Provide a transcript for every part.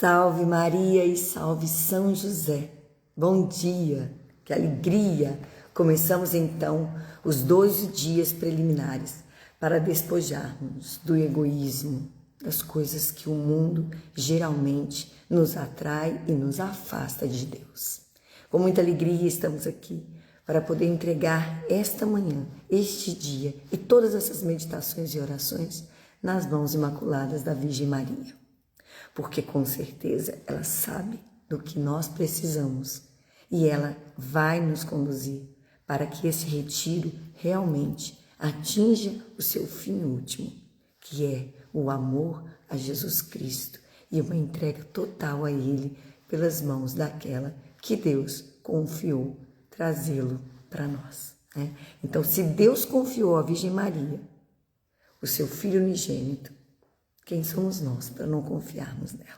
Salve Maria e salve São José. Bom dia, que alegria! Começamos então os 12 dias preliminares para despojarmos do egoísmo, das coisas que o mundo geralmente nos atrai e nos afasta de Deus. Com muita alegria estamos aqui para poder entregar esta manhã, este dia e todas essas meditações e orações nas mãos imaculadas da Virgem Maria. Porque com certeza ela sabe do que nós precisamos e ela vai nos conduzir para que esse retiro realmente atinja o seu fim último, que é o amor a Jesus Cristo e uma entrega total a Ele pelas mãos daquela que Deus confiou trazê-lo para nós, né? Então, se Deus confiou à Virgem Maria o seu Filho unigênito, quem somos nós para não confiarmos nela?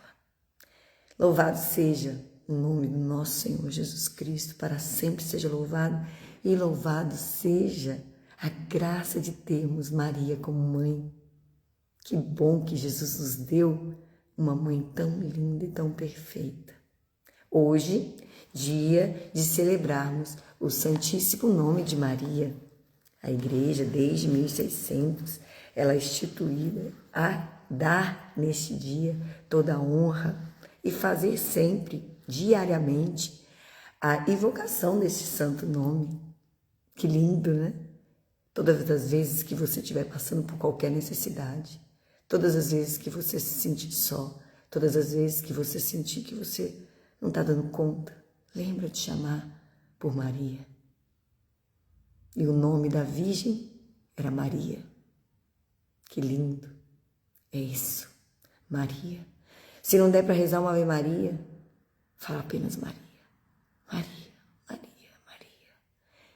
Louvado seja o nome do nosso Senhor Jesus Cristo, para sempre seja louvado, e louvado seja a graça de termos Maria como mãe. Que bom que Jesus nos deu uma mãe tão linda e tão perfeita. Hoje, dia de celebrarmos o Santíssimo Nome de Maria. A Igreja, desde 1600, ela é instituída a dar neste dia toda a honra e fazer sempre, diariamente, a invocação desse santo nome. Que lindo, né? Todas as vezes que você estiver passando por qualquer necessidade, todas as vezes que você se sentir só, todas as vezes que você sentir que você não está dando conta, lembra de chamar por Maria. E o nome da Virgem era Maria. Que lindo. É isso, Maria. Se não der para rezar uma Ave Maria, fala apenas Maria. Maria, Maria, Maria.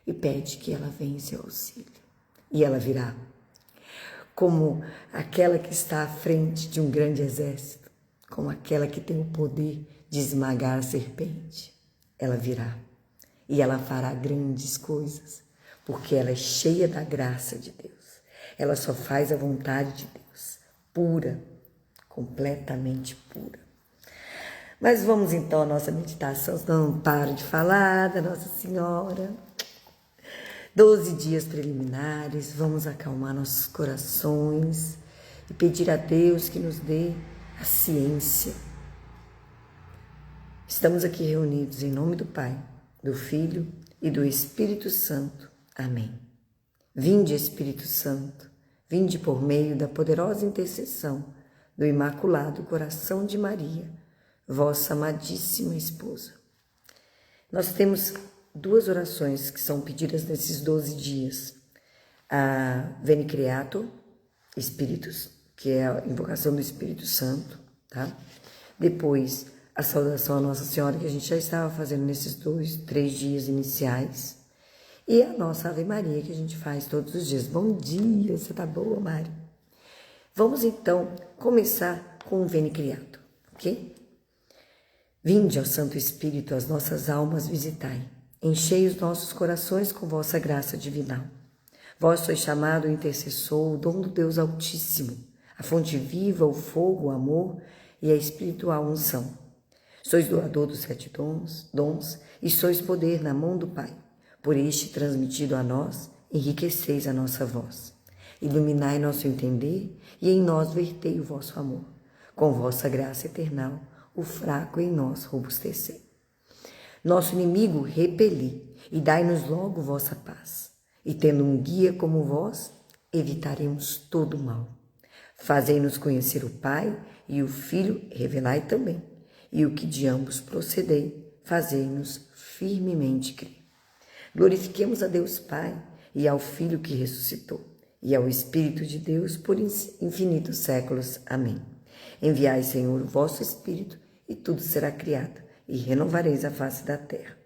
E pede que ela venha em seu auxílio. E ela virá. Como aquela que está à frente de um grande exército, como aquela que tem o poder de esmagar a serpente. Ela virá. E ela fará grandes coisas, porque ela é cheia da graça de Deus. Ela só faz a vontade de Deus, pura, completamente pura. Mas vamos então à nossa meditação, não paro de falar da Nossa Senhora. 12 dias preliminares, vamos acalmar nossos corações e pedir a Deus que nos dê a ciência. Estamos aqui reunidos em nome do Pai, do Filho e do Espírito Santo. Amém. Vinde, Espírito Santo, vinde por meio da poderosa intercessão do Imaculado Coração de Maria, vossa amadíssima esposa. Nós temos duas orações que são pedidas nesses 12 dias. A Veni Creator Spiritus, que é a invocação do Espírito Santo, tá? Depois, a saudação à Nossa Senhora, que a gente já estava fazendo nesses 3 dias iniciais. E a nossa Ave Maria, que a gente faz todos os dias. Bom dia, você tá boa, Mari? Vamos então começar com o Veni Creator, ok? Vinde, ó Santo Espírito, as nossas almas visitai, enchei os nossos corações com vossa graça divinal. Vós sois chamado o intercessor, o dom do Deus Altíssimo, a fonte viva, o fogo, o amor e a espiritual unção. Sois doador dos 7 dons e sois poder na mão do Pai. Por este transmitido a nós, enriqueceis a nossa voz. Iluminai nosso entender e em nós vertei o vosso amor. Com vossa graça eternal, o fraco em nós robustecei. Nosso inimigo repeli e dai-nos logo vossa paz. E tendo um guia como vós, evitaremos todo o mal. Fazei-nos conhecer o Pai e o Filho, revelai também. E o que de ambos procedei, fazei-nos firmemente crer. Glorifiquemos a Deus Pai e ao Filho que ressuscitou, e ao Espírito de Deus por infinitos séculos. Amém. Enviai, Senhor, o vosso Espírito, e tudo será criado, e renovareis a face da terra.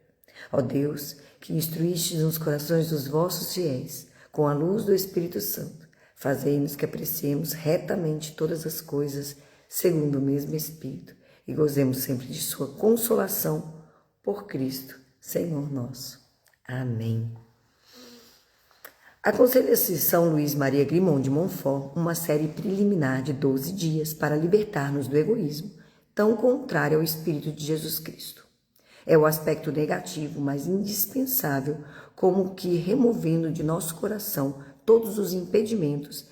Ó Deus, que instruístes nos corações dos vossos fiéis, com a luz do Espírito Santo, fazei-nos que apreciemos retamente todas as coisas, segundo o mesmo Espírito, e gozemos sempre de sua consolação, por Cristo, Senhor nosso. Amém. Aconselha-se São Luís Maria Grimond de Montfort uma série preliminar de 12 dias para libertar-nos do egoísmo, tão contrária ao Espírito de Jesus Cristo. É o aspecto negativo, mas indispensável, como que removendo de nosso coração todos os impedimentos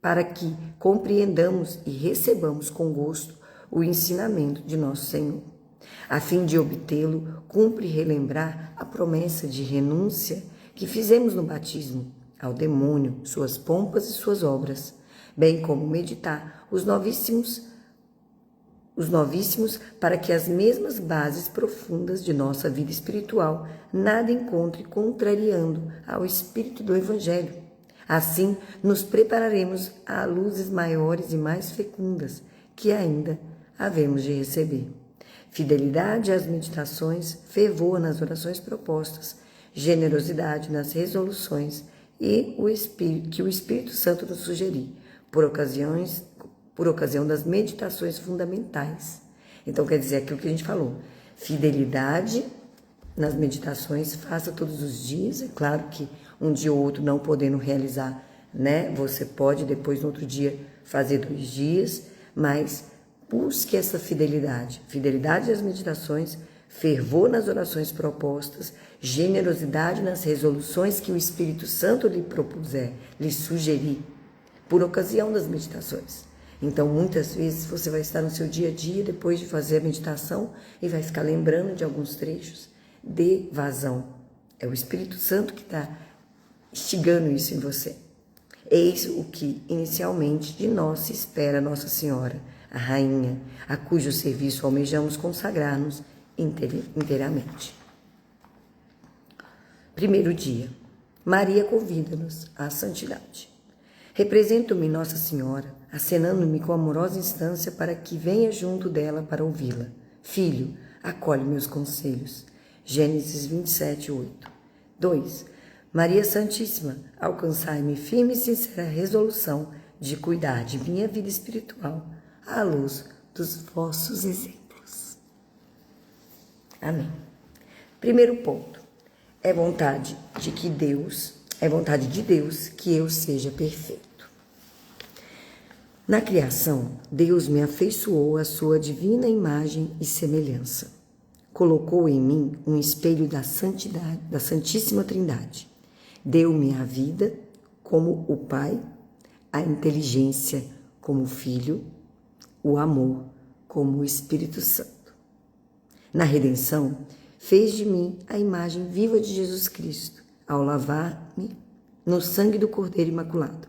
para que compreendamos e recebamos com gosto o ensinamento de nosso Senhor. A fim de obtê-lo, cumpre relembrar a promessa de renúncia que fizemos no batismo ao demônio, suas pompas e suas obras, bem como meditar os novíssimos para que as mesmas bases profundas de nossa vida espiritual nada encontre contrariando ao espírito do Evangelho. Assim, nos prepararemos a luzes maiores e mais fecundas que ainda havemos de receber. Fidelidade às meditações, fervor nas orações propostas, generosidade nas resoluções e que o Espírito Santo nos sugerir, por ocasião das meditações fundamentais. Então, quer dizer, aquilo que a gente falou, fidelidade nas meditações, faça todos os dias. É claro que um dia ou outro não podendo realizar, né? Você pode depois, no outro dia, fazer 2 dias, mas busque essa fidelidade. Fidelidade às meditações, fervor nas orações propostas, generosidade nas resoluções que o Espírito Santo lhe propuser, lhe sugerir, por ocasião das meditações. Então, muitas vezes, você vai estar no seu dia a dia, depois de fazer a meditação, e vai ficar lembrando de alguns trechos. Dê vazão. É o Espírito Santo que está instigando isso em você. Eis o que, inicialmente, de nós se espera Nossa Senhora, a Rainha, a cujo serviço almejamos consagrar-nos inteiramente. Primeiro dia. Maria convida-nos à santidade. Represento-me Nossa Senhora, acenando-me com amorosa instância para que venha junto dela para ouvi-la. Filho, acolhe meus conselhos. Gênesis 27, 8. 2. Maria Santíssima, alcançai-me firme e sincera resolução de cuidar de minha vida espiritual à luz dos vossos exemplos. Amém. Primeiro ponto. É vontade de Deus que eu seja perfeito. Na criação, Deus me afeiçoou à sua divina imagem e semelhança. Colocou em mim um espelho da santidade, da Santíssima Trindade. Deu-me a vida como o Pai, a inteligência como o Filho, o amor como o Espírito Santo. Na redenção, fez de mim a imagem viva de Jesus Cristo, ao lavar-me no sangue do Cordeiro Imaculado.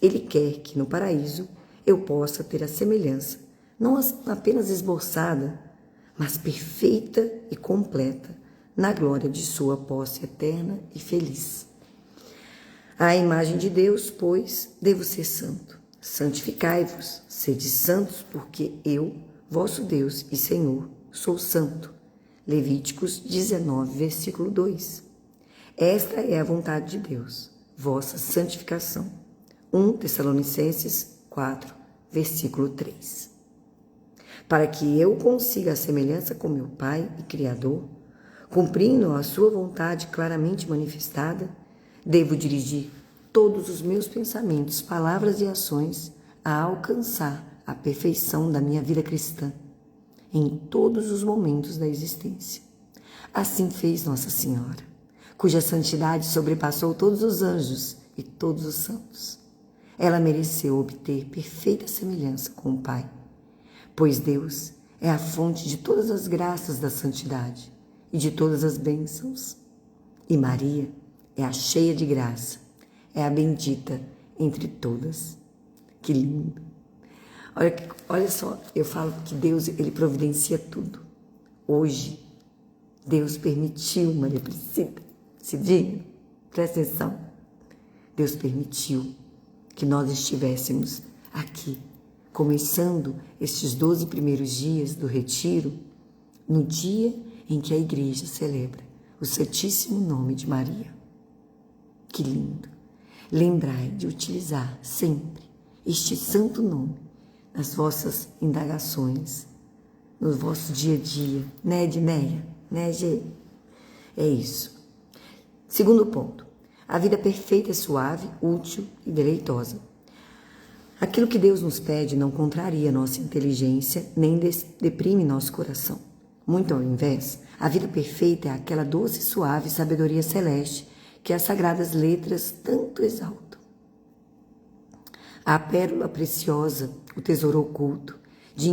Ele quer que no paraíso eu possa ter a semelhança, não apenas esboçada, mas perfeita e completa, na glória de sua posse eterna e feliz. À imagem de Deus, pois, devo ser santo. Santificai-vos, sede santos, porque eu, vosso Deus e Senhor, sou santo. Levíticos 19, versículo 2. Esta é a vontade de Deus, vossa santificação. 1 Tessalonicenses 4, versículo 3. Para que eu consiga a semelhança com meu Pai e Criador, cumprindo a sua vontade claramente manifestada, devo dirigir todos os meus pensamentos, palavras e ações a alcançar a perfeição da minha vida cristã, em todos os momentos da existência. Assim fez Nossa Senhora, cuja santidade sobrepassou todos os anjos e todos os santos. Ela mereceu obter perfeita semelhança com o Pai, pois Deus é a fonte de todas as graças da santidade e de todas as bênçãos. E Maria é a cheia de graça, é a bendita entre todas. Que lindo! Olha só, eu falo que Deus, Ele providencia tudo. Hoje, Deus permitiu, Maria Priscila, esse dia, presta atenção, Deus permitiu que nós estivéssemos aqui, começando estes 12 primeiros dias do retiro, no dia em que a igreja celebra o Santíssimo Nome de Maria. Que lindo! Lembrai de utilizar sempre este santo nome nas vossas indagações, no vosso dia a dia, né, Edneia? Né, Gê? É isso. Segundo ponto. A vida perfeita é suave, útil e deleitosa. Aquilo que Deus nos pede não contraria nossa inteligência, nem deprime nosso coração. Muito ao invés, a vida perfeita é aquela doce e suave sabedoria celeste que as sagradas letras tanto exaltam. A pérola preciosa, o tesouro oculto, de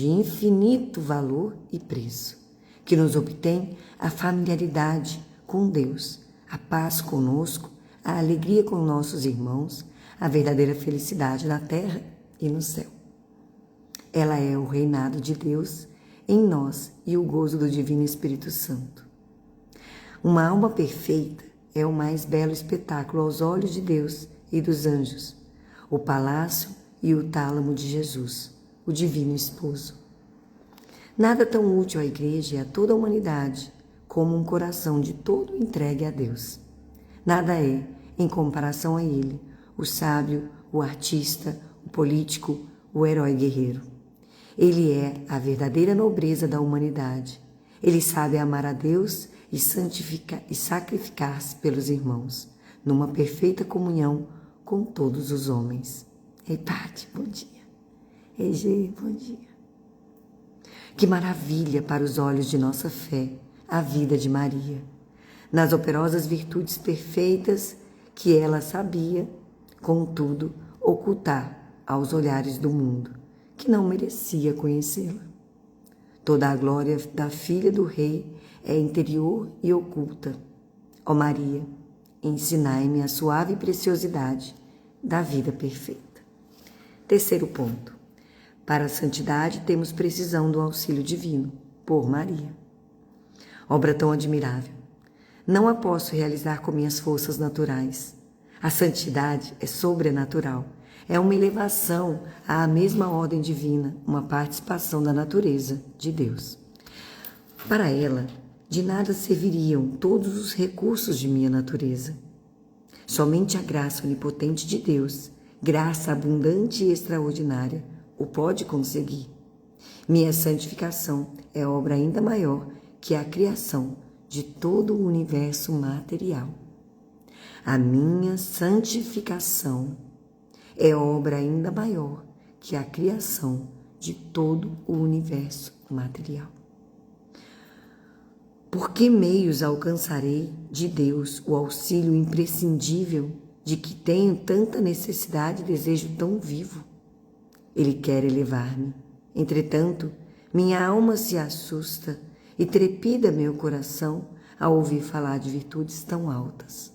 infinito valor e preço, que nos obtém a familiaridade com Deus, a paz conosco, a alegria com nossos irmãos, a verdadeira felicidade na terra e no céu. Ela é o reinado de Deus em nós e o gozo do Divino Espírito Santo. Uma alma perfeita é o mais belo espetáculo aos olhos de Deus e dos anjos, o palácio e o tálamo de Jesus, o Divino Esposo. Nada tão útil à Igreja e a toda a humanidade como um coração de todo entregue a Deus. Nada é, em comparação a Ele, o sábio, o artista, o político, o herói guerreiro. Ele é a verdadeira nobreza da humanidade. Ele sabe amar a Deus e sacrificar-se pelos irmãos, numa perfeita comunhão com todos os homens. Ei, Pati, bom dia. Ei, Gê, bom dia. Que maravilha para os olhos de nossa fé a vida de Maria, nas operosas virtudes perfeitas que ela sabia, contudo, ocultar aos olhares do mundo, que não merecia conhecê-la. Toda a glória da filha do rei é interior e oculta. Ó Maria, ensinai-me a suave preciosidade da vida perfeita. Terceiro ponto. Para a santidade temos precisão do auxílio divino, por Maria. Obra tão admirável. Não a posso realizar com minhas forças naturais. A santidade é sobrenatural. É uma elevação à mesma ordem divina, uma participação da natureza de Deus. Para ela, de nada serviriam todos os recursos de minha natureza. Somente a graça onipotente de Deus, graça abundante e extraordinária, o pode conseguir. Minha santificação é obra ainda maior que a criação de todo o universo material. A minha santificação é obra ainda maior que a criação de todo o universo material. Por que meios alcançarei de Deus o auxílio imprescindível de que tenho tanta necessidade e desejo tão vivo? Ele quer elevar-me. Entretanto, minha alma se assusta e trepida meu coração ao ouvir falar de virtudes tão altas.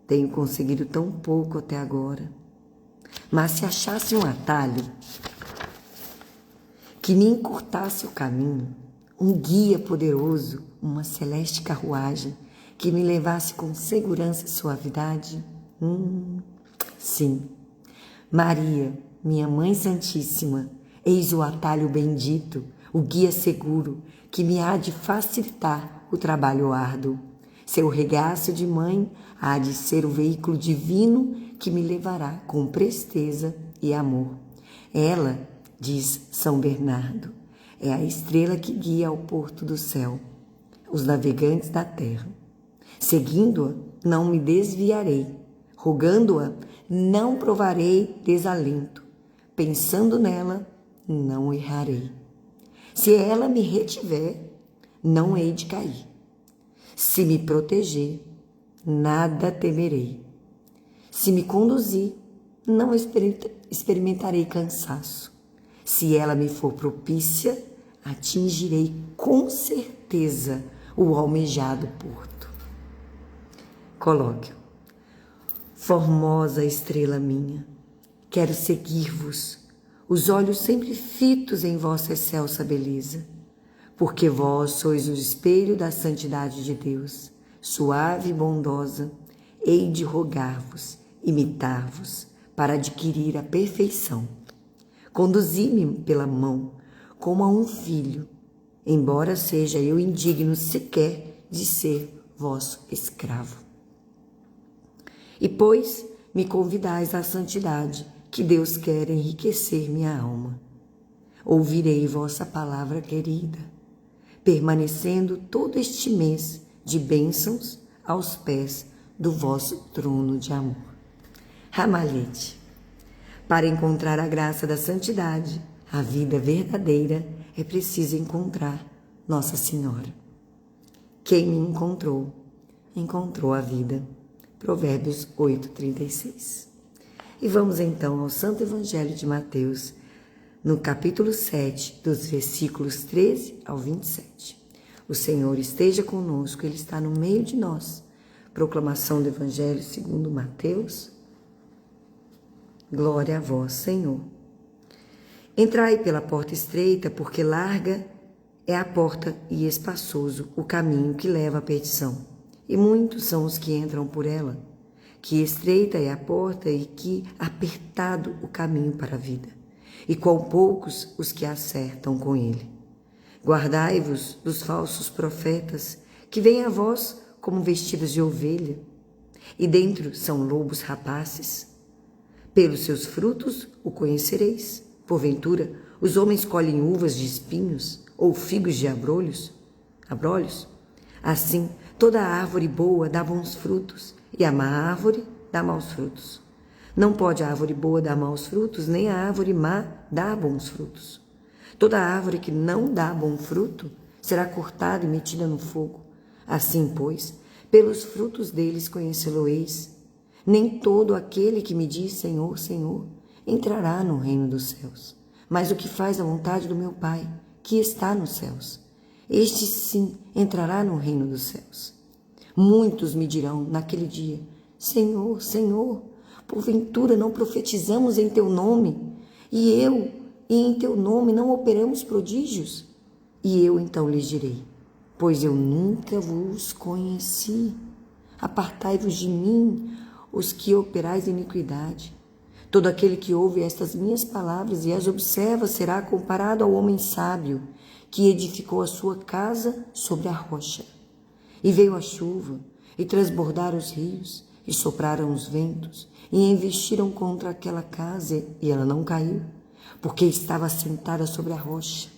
Tenho conseguido tão pouco até agora. Mas se achasse um atalho que me encurtasse o caminho, um guia poderoso, uma celeste carruagem que me levasse com segurança e suavidade, sim, Maria, minha Mãe Santíssima, eis o atalho bendito, o guia seguro que me há de facilitar o trabalho árduo. Seu regaço de mãe há de ser o veículo divino que me levará com presteza e amor. Ela, diz São Bernardo, é a estrela que guia ao porto do céu os navegantes da terra. Seguindo-a, não me desviarei. Rogando-a, não provarei desalento. Pensando nela, não errarei. Se ela me retiver, não hei de cair. Se me proteger, nada temerei. Se me conduzir, não experimentarei cansaço. Se ela me for propícia, atingirei com certeza o almejado porto. Colóquio. Formosa estrela minha, quero seguir-vos, os olhos sempre fitos em vossa excelsa beleza, porque vós sois o espelho da santidade de Deus, suave e bondosa, hei de rogar-vos, imitar-vos, para adquirir a perfeição. Conduzi-me pela mão, como a um filho, embora seja eu indigno sequer de ser vosso escravo. E pois me convidais à santidade, que Deus quer enriquecer minha alma. Ouvirei vossa palavra querida, permanecendo todo este mês de bênçãos aos pés do vosso trono de amor. Ramalhete. Para encontrar a graça da santidade, a vida verdadeira, é preciso encontrar Nossa Senhora. Quem me encontrou, encontrou a vida. Provérbios 8:36. E vamos então ao Santo Evangelho de Mateus, no capítulo 7, dos versículos 13 ao 27. O Senhor esteja conosco, Ele está no meio de nós. Proclamação do Evangelho segundo Mateus. Glória a vós, Senhor. Entrai pela porta estreita, porque larga é a porta e espaçoso o caminho que leva à perdição, e muitos são os que entram por ela. Que estreita é a porta e que apertado o caminho para a vida, e quão poucos os que acertam com ele. Guardai-vos dos falsos profetas, que vêm a vós como vestidos de ovelha, e dentro são lobos rapaces. Pelos seus frutos o conhecereis. Porventura, os homens colhem uvas de espinhos, ou figos de abrolhos? Assim, toda árvore boa dá bons frutos, e a má árvore dá maus frutos. Não pode a árvore boa dar maus frutos, nem a árvore má dar bons frutos. Toda árvore que não dá bom fruto será cortada e metida no fogo. Assim, pois, pelos frutos deles conhecê-lo-eis. Nem todo aquele que me diz Senhor, Senhor, entrará no reino dos céus, mas o que faz a vontade do meu Pai, que está nos céus. Este sim entrará no reino dos céus. Muitos me dirão naquele dia, Senhor, Senhor, porventura não profetizamos em teu nome, e em teu nome não operamos prodígios? E eu então lhes direi, pois eu nunca vos conheci. Apartai-vos de mim, os que operais iniquidade. Todo aquele que ouve estas minhas palavras e as observa será comparado ao homem sábio, que edificou a sua casa sobre a rocha. E veio a chuva, e transbordaram os rios, e sopraram os ventos, e investiram contra aquela casa, e ela não caiu, porque estava assentada sobre a rocha.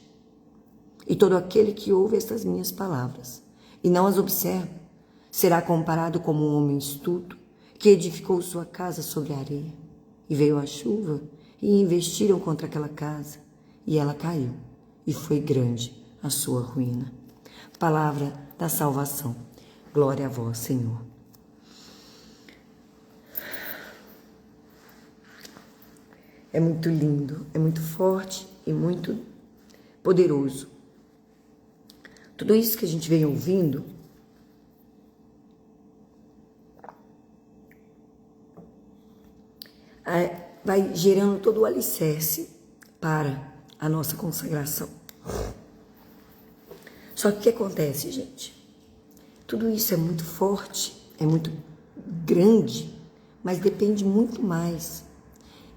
E todo aquele que ouve estas minhas palavras, e não as observa, será comparado como um homem astuto, que edificou sua casa sobre a areia. E veio a chuva, e investiram contra aquela casa, e ela caiu, e foi grande a sua ruína. Palavra da salvação. Glória a vós, Senhor. É muito lindo, é muito forte e muito poderoso. Tudo isso que a gente vem ouvindo vai gerando todo o alicerce para a nossa consagração. Só que o que acontece, gente? Tudo isso é muito forte, é muito grande, mas depende muito mais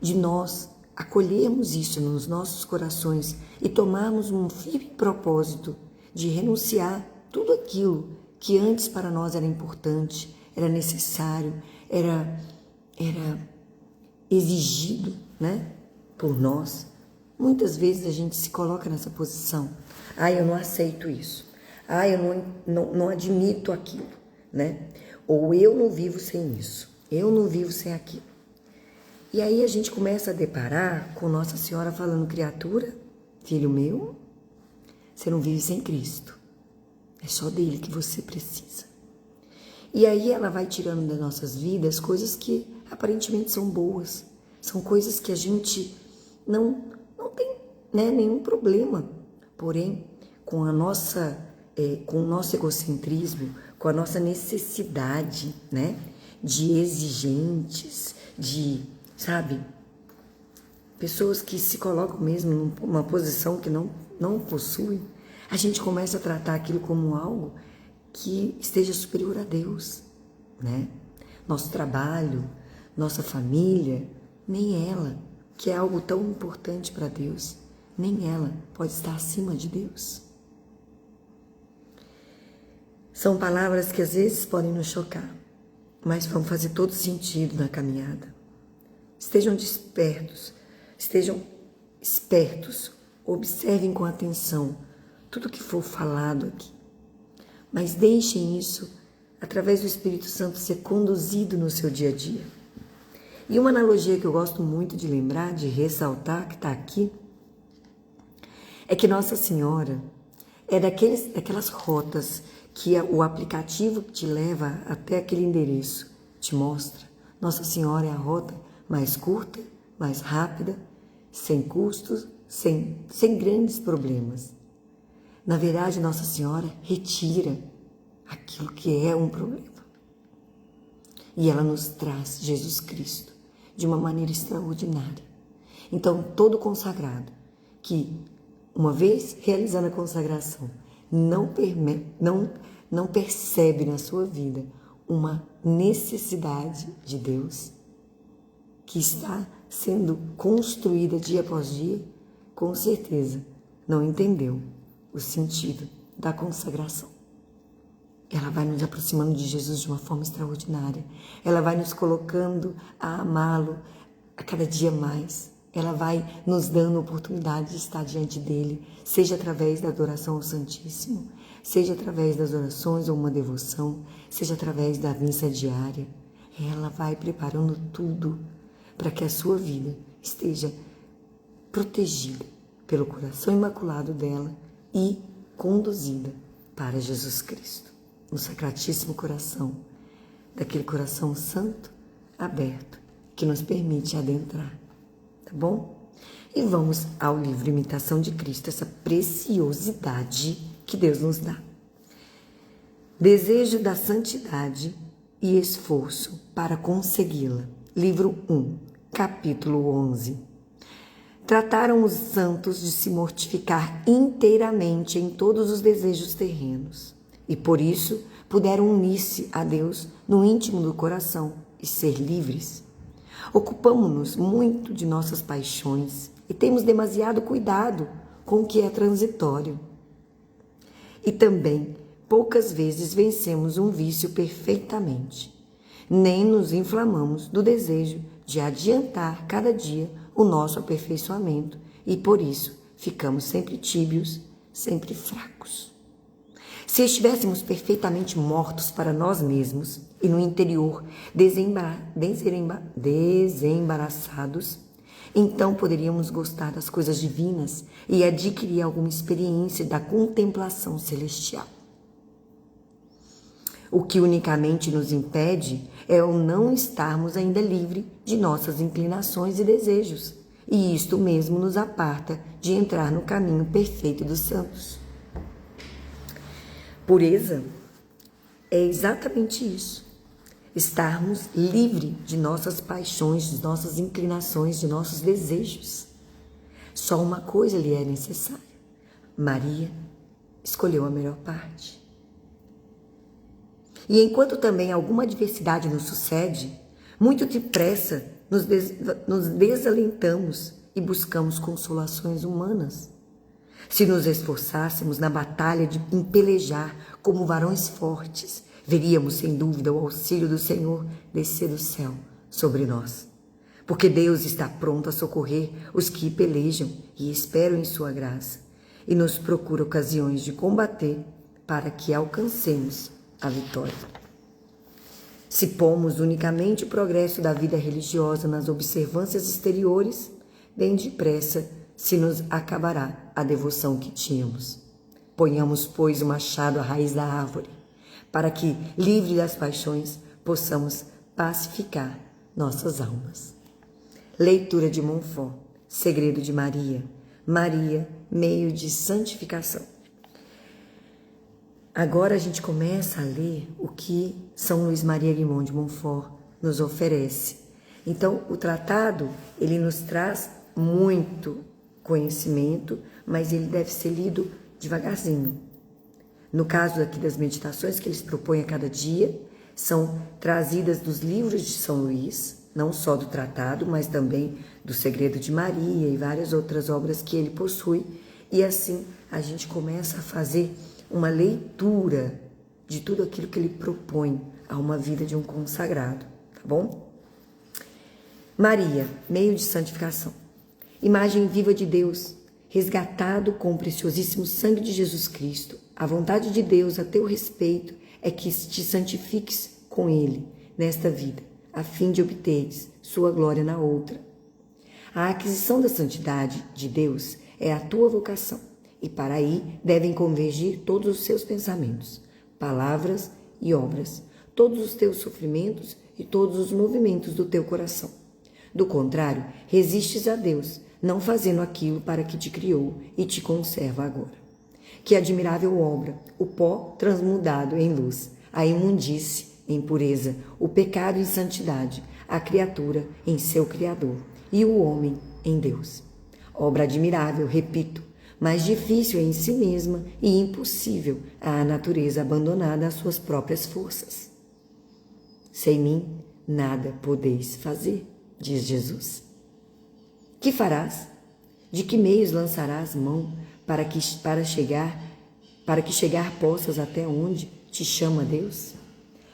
de nós acolhermos isso nos nossos corações e tomarmos um firme propósito de renunciar tudo aquilo que antes para nós era importante, era necessário, era exigido, né, por nós. Muitas vezes a gente se coloca nessa posição. Eu não aceito isso. Eu não admito aquilo, né? Ou eu não vivo sem isso. Eu não vivo sem aquilo. E aí a gente começa a deparar com Nossa Senhora falando, criatura, filho meu, você não vive sem Cristo. É só dele que você precisa. E aí ela vai tirando das nossas vidas coisas que aparentemente são boas. São coisas que a gente não tem, né, nenhum problema. Porém, com o nosso egocentrismo, com a nossa necessidade, né, de exigentes, sabe, pessoas que se colocam mesmo numa posição que não possuem, a gente começa a tratar aquilo como algo que esteja superior a Deus, né? Nosso trabalho, nossa família, nem ela, que é algo tão importante para Deus, nem ela pode estar acima de Deus. São palavras que às vezes podem nos chocar, mas vão fazer todo sentido na caminhada. Estejam despertos, estejam espertos, observem com atenção tudo que for falado aqui, mas deixem isso, através do Espírito Santo, ser conduzido no seu dia a dia. E uma analogia que eu gosto muito de lembrar, de ressaltar, que está aqui, é que Nossa Senhora é daquelas rotas que o aplicativo que te leva até aquele endereço te mostra. Nossa Senhora é a rota mais curta, mais rápida, sem custos, sem grandes problemas. Na verdade, Nossa Senhora retira aquilo que é um problema. E ela nos traz Jesus Cristo de uma maneira extraordinária. Então, todo consagrado que, uma vez realizando a consagração, não percebe na sua vida uma necessidade de Deus que está sendo construída dia após dia, com certeza não entendeu o sentido da consagração. Ela vai nos aproximando de Jesus de uma forma extraordinária. Ela vai nos colocando a amá-lo a cada dia mais. Ela vai nos dando a oportunidade de estar diante dele, seja através da adoração ao Santíssimo, seja através das orações ou uma devoção, seja através da missa diária. Ela vai preparando tudo para que a sua vida esteja protegida pelo coração imaculado dela e conduzida para Jesus Cristo, no Sacratíssimo Coração, daquele coração santo, aberto, que nos permite adentrar, tá bom? E vamos ao livro Imitação de Cristo, essa preciosidade que Deus nos dá. Desejo da santidade e esforço para consegui-la. Livro 1, capítulo 11. Trataram os santos de se mortificar inteiramente em todos os desejos terrenos, e por isso puderam unir-se a Deus no íntimo do coração e ser livres. Ocupamo-nos muito de nossas paixões e temos demasiado cuidado com o que é transitório. E também poucas vezes vencemos um vício perfeitamente, nem nos inflamamos do desejo de adiantar cada dia o nosso aperfeiçoamento e por isso ficamos sempre tíbios, sempre fracos. Se estivéssemos perfeitamente mortos para nós mesmos e no interior desembaraçados, então poderíamos gostar das coisas divinas e adquirir alguma experiência da contemplação celestial. O que unicamente nos impede é o não estarmos ainda livres de nossas inclinações e desejos, e isto mesmo nos aparta de entrar no caminho perfeito dos santos. Pureza é exatamente isso, estarmos livres de nossas paixões, de nossas inclinações, de nossos desejos. Só uma coisa lhe é necessária. Maria escolheu a melhor parte. E enquanto também alguma adversidade nos sucede, muito depressa nos desalentamos e buscamos consolações humanas. Se nos esforçássemos na batalha de pelejar como varões fortes, veríamos sem dúvida o auxílio do Senhor descer do céu sobre nós. Porque Deus está pronto a socorrer os que pelejam e esperam em sua graça, e nos procura ocasiões de combater para que alcancemos a vitória. Se pomos unicamente o progresso da vida religiosa nas observâncias exteriores, bem depressa se nos acabará a devoção que tínhamos. Ponhamos, pois, o machado à raiz da árvore, para que, livre das paixões, possamos pacificar nossas almas. Leitura de Montfort, Segredo de Maria. Maria, meio de santificação. Agora a gente começa a ler o que São Luís Maria Guimond de Montfort nos oferece. Então, o tratado, ele nos traz muito conhecimento, mas ele deve ser lido devagarzinho. No caso aqui das meditações que eles propõem a cada dia, são trazidas dos livros de São Luís, não só do tratado, mas também do Segredo de Maria e várias outras obras que ele possui. E assim a gente começa a fazer uma leitura de tudo aquilo que ele propõe a uma vida de um consagrado, tá bom? Maria, meio de santificação. Imagem viva de Deus, resgatado com o preciosíssimo sangue de Jesus Cristo. A vontade de Deus a teu respeito é que te santifiques com Ele nesta vida, a fim de obteres sua glória na outra. A aquisição da santidade de Deus é a tua vocação, e para aí devem convergir todos os seus pensamentos, palavras e obras, todos os teus sofrimentos e todos os movimentos do teu coração. Do contrário, resistes a Deus, não fazendo aquilo para que te criou e te conserva agora. Que admirável obra, o pó transmudado em luz, a imundície em pureza, o pecado em santidade, a criatura em seu Criador e o homem em Deus. Obra admirável, repito, mas difícil em si mesma e impossível à natureza abandonada às suas próprias forças. Sem mim, nada podeis fazer, diz Jesus. Que farás? De que meios lançarás mão para que chegar possas até onde te chama Deus?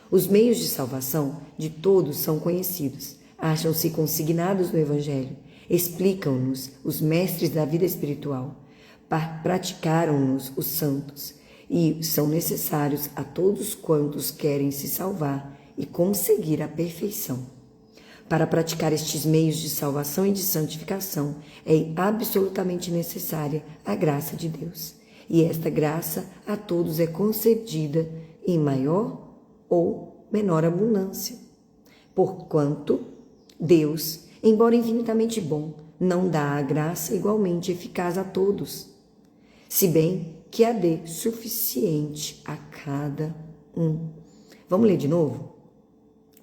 Os meios de salvação de todos são conhecidos, acham-se consignados no Evangelho, explicam-nos os mestres da vida espiritual, praticaram-nos os santos e são necessários a todos quantos querem se salvar e conseguir a perfeição. Para praticar estes meios de salvação e de santificação é absolutamente necessária a graça de Deus. E esta graça a todos é concedida em maior ou menor abundância. Porquanto Deus, embora infinitamente bom, não dá a graça igualmente eficaz a todos, se bem que a dê suficiente a cada um. Vamos ler de novo?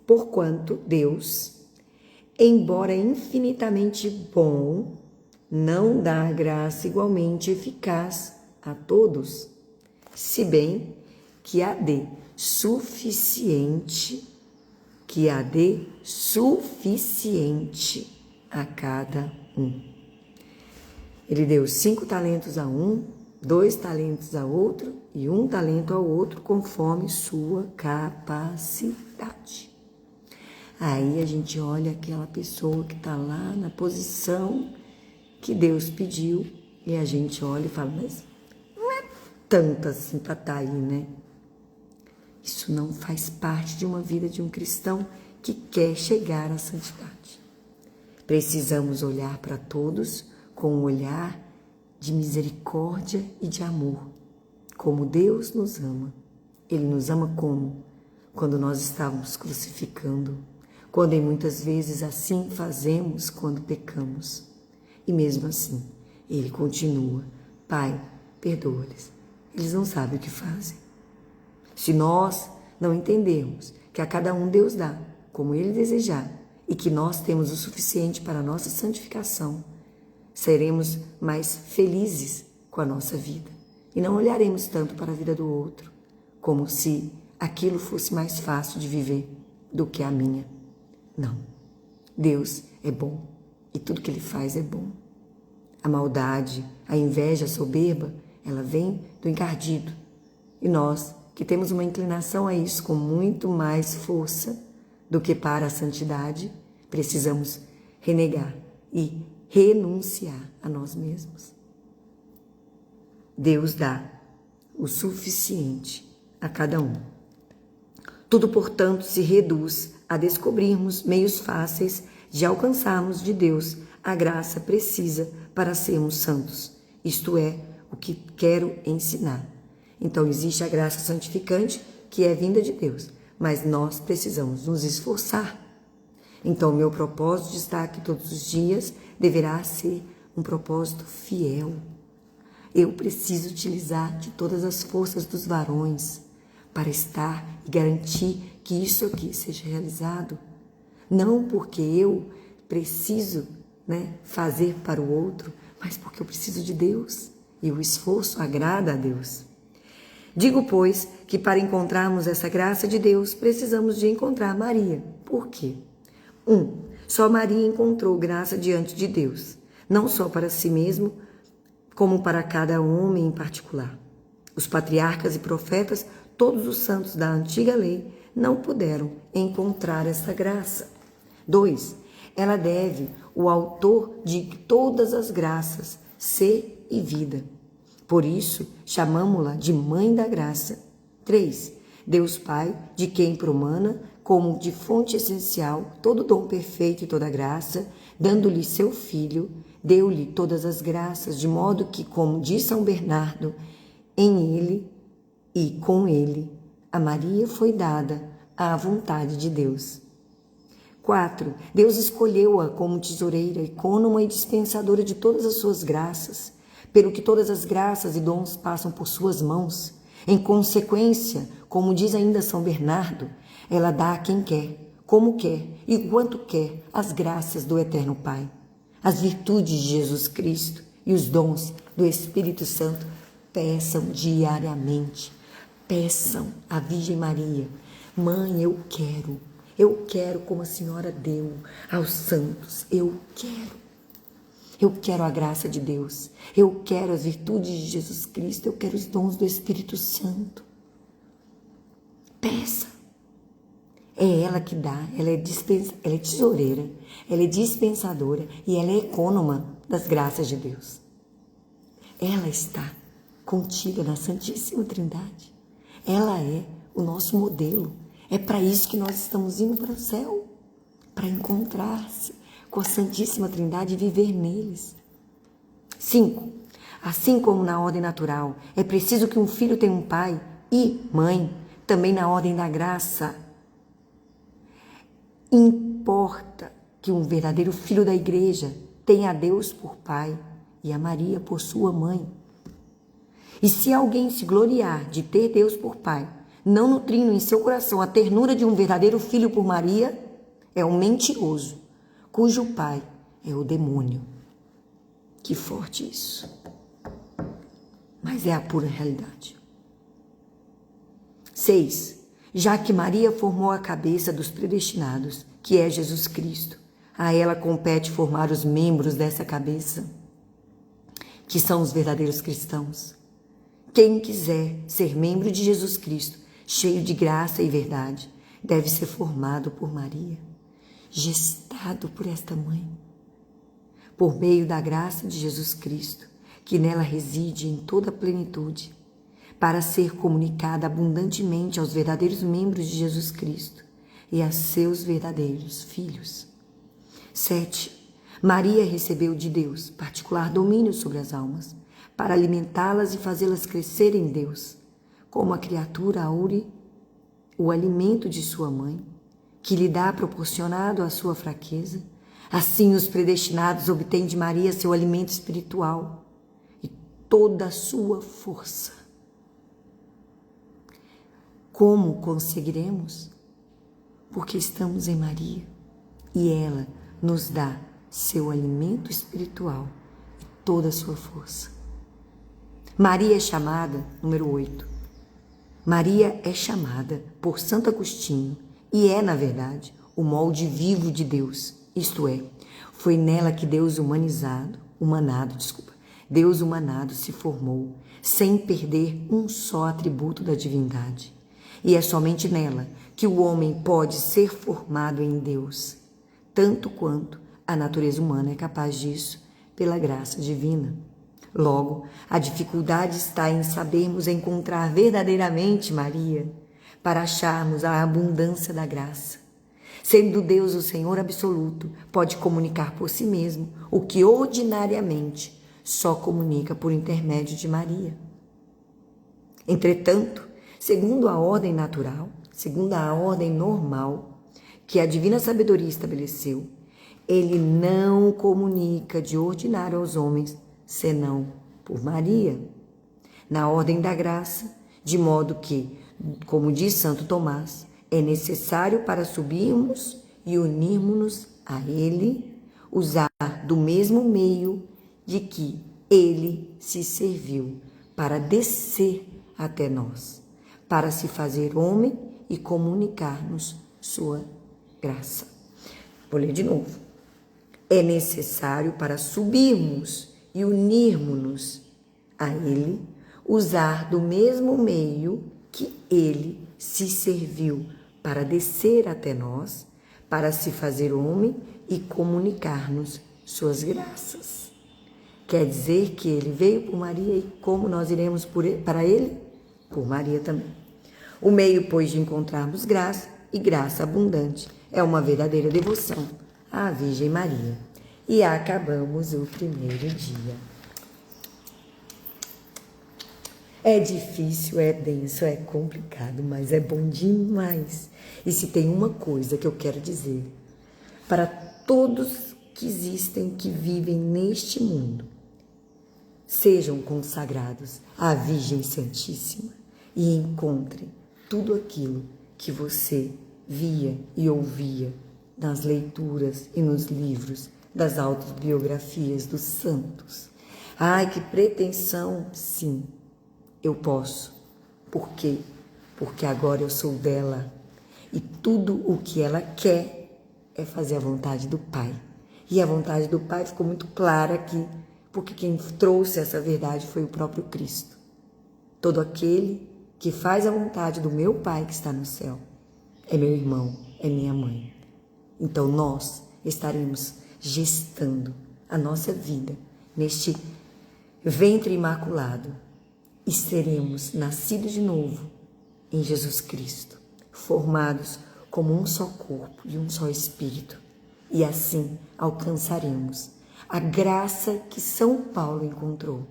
Porquanto Deus, embora infinitamente bom, não dá a graça igualmente eficaz a todos, se bem que a dê suficiente a cada um. Ele deu 5 talentos a um, 2 talentos a outro e 1 talento ao outro, conforme sua capacidade. Aí a gente olha aquela pessoa que está lá na posição que Deus pediu e a gente olha e fala, mas não é tanto assim para estar aí, né? Isso não faz parte de uma vida de um cristão que quer chegar à santidade. Precisamos olhar para todos com um olhar de misericórdia e de amor, como Deus nos ama. Ele nos ama como? Quando nós estávamos crucificando, quando em muitas vezes assim fazemos quando pecamos. E mesmo assim, Ele continua, Pai, perdoa-lhes, eles não sabem o que fazem. Se nós não entendermos que a cada um Deus dá, como Ele desejar, e que nós temos o suficiente para a nossa santificação, seremos mais felizes com a nossa vida. E não olharemos tanto para a vida do outro, como se aquilo fosse mais fácil de viver do que a minha. Não. Deus é bom e tudo que Ele faz é bom. A maldade, a inveja, a soberba, ela vem do encardido. E nós, que temos uma inclinação a isso com muito mais força do que para a santidade, precisamos renegar e renunciar a nós mesmos. Deus dá o suficiente a cada um. Tudo, portanto, se reduz a descobrirmos meios fáceis de alcançarmos de Deus a graça precisa para sermos santos. Isto é o que quero ensinar. Então, existe a graça santificante, que é vinda de Deus, mas nós precisamos nos esforçar. Então, meu propósito de estar aqui todos os dias deverá ser um propósito fiel. Eu preciso utilizar de todas as forças dos varões para estar e garantir que isso aqui seja realizado. Não porque eu preciso, fazer para o outro, mas porque eu preciso de Deus e o esforço agrada a Deus. Digo, pois, que para encontrarmos essa graça de Deus, precisamos de encontrar Maria. Por quê? 1. Só Maria encontrou graça diante de Deus, não só para si mesmo, como para cada homem em particular. Os patriarcas e profetas, todos os santos da antiga lei, não puderam encontrar essa graça. 2. Ela deve o autor de todas as graças, ser e vida. Por isso, chamamo-la de Mãe da Graça. 3. Deus Pai, de quem promana como de fonte essencial, todo dom perfeito e toda graça, dando-lhe seu Filho, deu-lhe todas as graças, de modo que, como diz São Bernardo, em ele e com ele, a Maria foi dada à vontade de Deus. 4. Deus escolheu-a como tesoureira, icônoma e dispensadora de todas as suas graças, pelo que todas as graças e dons passam por suas mãos. Em consequência, como diz ainda São Bernardo, ela dá a quem quer, como quer e quanto quer as graças do Eterno Pai, as virtudes de Jesus Cristo e os dons do Espírito Santo. Peçam diariamente, peçam à Virgem Maria: Mãe, eu quero como a Senhora deu aos santos, eu quero a graça de Deus, eu quero as virtudes de Jesus Cristo, eu quero os dons do Espírito Santo. Peça. É ela que dá, ela é tesoureira, ela é dispensadora e ela é ecônoma das graças de Deus. Ela está contida na Santíssima Trindade. Ela é o nosso modelo. É para isso que nós estamos indo para o céu, para encontrar-se com a Santíssima Trindade e viver neles. 5. Assim como na ordem natural é preciso que um filho tenha um pai e mãe, também na ordem da graça importa que um verdadeiro filho da igreja tenha a Deus por pai e a Maria por sua mãe. E se alguém se gloriar de ter Deus por pai, não nutrindo em seu coração a ternura de um verdadeiro filho por Maria, é um mentiroso, cujo pai é o demônio. Que forte isso! Mas é a pura realidade. 6. Já que Maria formou a cabeça dos predestinados, que é Jesus Cristo, a ela compete formar os membros dessa cabeça, que são os verdadeiros cristãos. Quem quiser ser membro de Jesus Cristo, cheio de graça e verdade, deve ser formado por Maria, gestado por esta mãe, por meio da graça de Jesus Cristo, que nela reside em toda a plenitude, para ser comunicada abundantemente aos verdadeiros membros de Jesus Cristo e a seus verdadeiros filhos. 7. Maria recebeu de Deus particular domínio sobre as almas, para alimentá-las e fazê-las crescer em Deus, como a criatura aure o alimento de sua mãe, que lhe dá proporcionado à sua fraqueza. Assim os predestinados obtêm de Maria seu alimento espiritual e toda a sua força. Como conseguiremos? Porque estamos em Maria e ela nos dá seu alimento espiritual e toda a sua força. Maria é chamada, número 8. Maria é chamada por Santo Agostinho e é, na verdade, o molde vivo de Deus. Isto é, foi nela que Deus humanado se formou, sem perder um só atributo da divindade. E é somente nela que o homem pode ser formado em Deus, tanto quanto a natureza humana é capaz disso pela graça divina. Logo, a dificuldade está em sabermos encontrar verdadeiramente Maria, para acharmos a abundância da graça. Sendo Deus o Senhor absoluto, pode comunicar por si mesmo o que ordinariamente só comunica por intermédio de Maria. Entretanto, segundo a ordem natural, segundo a ordem normal que a divina sabedoria estabeleceu, ele não comunica de ordinário aos homens, senão por Maria, na ordem da graça, de modo que, como diz Santo Tomás, é necessário para subirmos e unirmos-nos a ele, usar do mesmo meio de que ele se serviu para descer até nós, para se fazer homem e comunicar-nos sua graça. Vou ler de novo. É necessário para subirmos e unirmos-nos a ele, usar do mesmo meio que ele se serviu para descer até nós, para se fazer homem e comunicar-nos suas graças. Quer dizer que ele veio por Maria e como nós iremos para ele? Por Maria também. O meio, pois, de encontrarmos graça e graça abundante. É uma verdadeira devoção à Virgem Maria. E acabamos o primeiro dia. É difícil, é denso, é complicado, mas é bom demais. E se tem uma coisa que eu quero dizer para todos que existem, que vivem neste mundo, sejam consagrados à Virgem Santíssima e encontrem tudo aquilo que você via e ouvia nas leituras e nos livros das autobiografias dos santos. Ai, que pretensão! Sim, eu posso. Por quê? Porque agora eu sou dela e tudo o que ela quer é fazer a vontade do Pai. E a vontade do Pai ficou muito clara aqui, porque quem trouxe essa verdade foi o próprio Cristo. Todo aquele que faz a vontade do meu Pai que está no céu é meu irmão, é minha mãe. Então nós estaremos gestando a nossa vida neste ventre imaculado e seremos nascidos de novo em Jesus Cristo, formados como um só corpo e um só espírito. E assim alcançaremos a graça que São Paulo encontrou.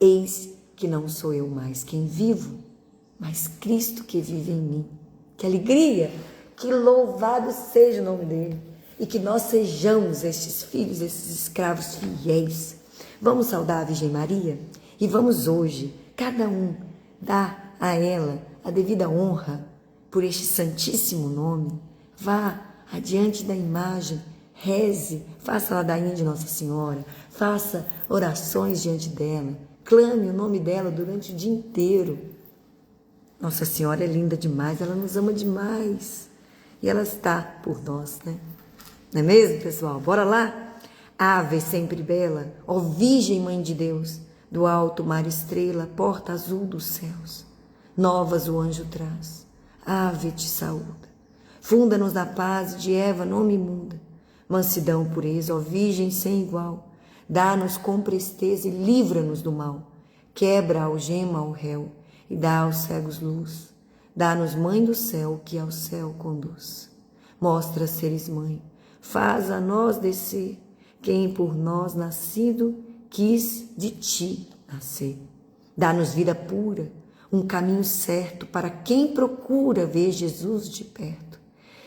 Eis que não sou eu mais quem vivo, mas Cristo que vive em mim. Que alegria! Que louvado seja o nome dele! E que nós sejamos estes filhos, esses escravos fiéis. Vamos saudar a Virgem Maria? E vamos hoje, cada um, dar a ela a devida honra por este santíssimo nome. Vá adiante da imagem, reze, faça a ladainha de Nossa Senhora, faça orações diante dela, clame o nome dela durante o dia inteiro. Nossa Senhora é linda demais, ela nos ama demais e ela está por nós, né? Não é mesmo, pessoal? Bora lá? Ave sempre bela, ó Virgem Mãe de Deus, do alto mar estrela, porta azul dos céus, novas o anjo traz, ave te saúda. Funda-nos na paz de Eva, nome muda, mansidão, pureza, ó Virgem sem igual, dá-nos com presteza e livra-nos do mal, quebra a algema ao réu e dá aos cegos luz, dá-nos Mãe do céu que ao céu conduz. Mostra seres mãe, faz a nós descer, quem por nós nascido quis de ti nascer. Dá-nos vida pura, um caminho certo para quem procura ver Jesus de perto.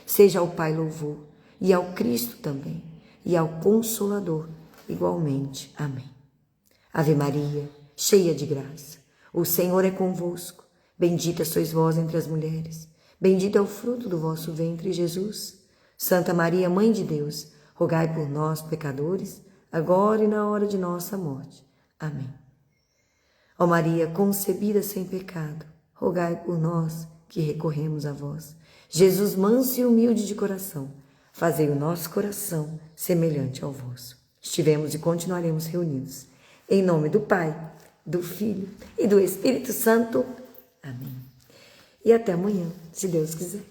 Seja ao Pai louvor, e ao Cristo também, e ao Consolador igualmente. Amém. Ave Maria, cheia de graça, o Senhor é convosco. Bendita sois vós entre as mulheres, bendito é o fruto do vosso ventre, Jesus. Santa Maria, Mãe de Deus, rogai por nós, pecadores, agora e na hora de nossa morte. Amém. Ó Maria, concebida sem pecado, rogai por nós que recorremos a vós. Jesus, manso e humilde de coração, fazei o nosso coração semelhante ao vosso. Estivemos e continuaremos reunidos. Em nome do Pai, do Filho e do Espírito Santo. Amém. E até amanhã, se Deus quiser.